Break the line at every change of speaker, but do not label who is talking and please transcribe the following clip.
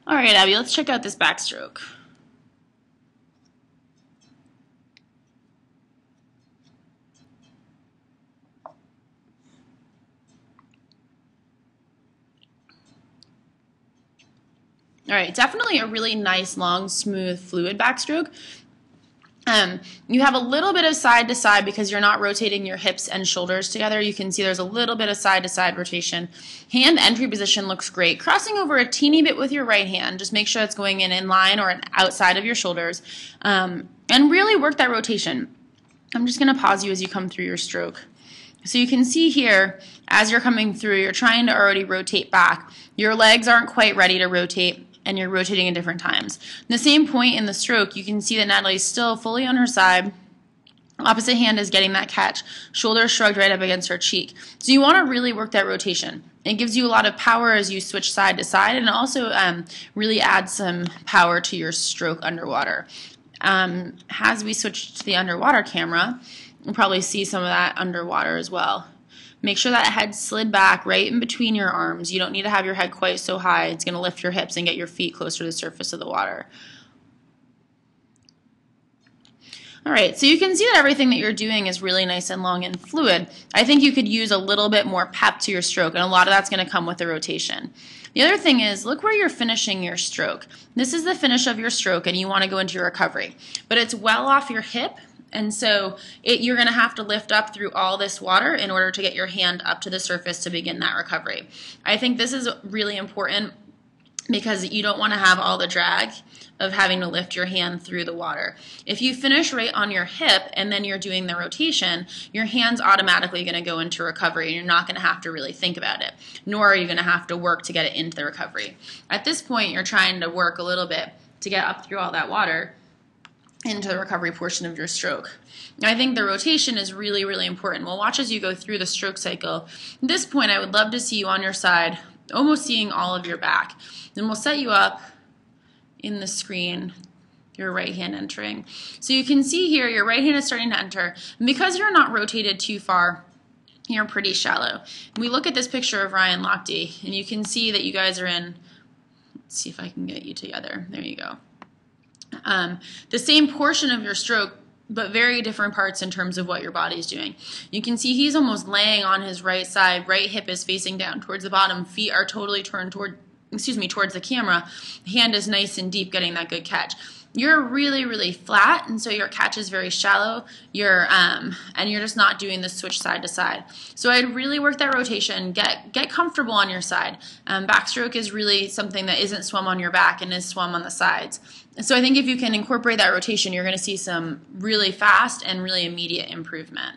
All right, Abby, let's check out this backstroke. All right, definitely a really nice, long, smooth, fluid backstroke. You have a little bit of side to side because you're not rotating your hips and shoulders together. You can see there's a little bit of side to side rotation. Hand entry position looks great. Crossing over a teeny bit with your right hand, just make sure it's going in line or outside of your shoulders, and really work that rotation. I'm just going to pause you as you come through your stroke. So you can see here, as you're coming through, you're trying to already rotate back. Your legs aren't quite ready to rotate, and you're rotating at different times. The same point in the stroke, you can see that Natalie's still fully on her side. Opposite hand is getting that catch. Shoulder shrugged right up against her cheek. So you want to really work that rotation. It gives you a lot of power as you switch side to side, and also really adds some power to your stroke underwater. As we switch to the underwater camera, you'll probably see some of that underwater as well. Make sure that head slid back right in between your arms. You don't need to have your head quite so high. It's going to lift your hips and get your feet closer to the surface of the water. All right, so you can see that everything that you're doing is really nice and long and fluid. I think you could use a little bit more pep to your stroke, and a lot of that's going to come with the rotation. The other thing is, look where you're finishing your stroke. This is the finish of your stroke, and you want to go into your recovery. But it's well off your hip, and so you're going to have to lift up through all this water in order to get your hand up to the surface to begin that recovery. I think this is really important because you don't want to have all the drag of having to lift your hand through the water. If you finish right on your hip and then you're doing the rotation, your hand's automatically going to go into recovery and you're not going to have to really think about it, nor are you going to have to work to get it into the recovery. At this point, you're trying to work a little bit to get up through all that water into the recovery portion of your stroke. I think the rotation is really, really important. We'll watch as you go through the stroke cycle. At this point, I would love to see you on your side, almost seeing all of your back. Then we'll set you up in the screen, your right hand entering. So you can see here your right hand is starting to enter. And because you're not rotated too far, you're pretty shallow. And we look at this picture of Ryan Lochte, and you can see that you guys are in, let's see if I can get you together. There you go. The same portion of your stroke, but very different parts in terms of what your body's doing. You can see he's almost laying on his right side, right hip is facing down towards the bottom, feet are totally turned towards the camera, hand is nice and deep getting that good catch. You're really, really flat, and so your catch is very shallow, and you're just not doing the switch side to side. So I'd really work that rotation, get comfortable on your side. Backstroke is really something that isn't swum on your back and is swum on the sides. So I think if you can incorporate that rotation, you're going to see some really fast and really immediate improvement.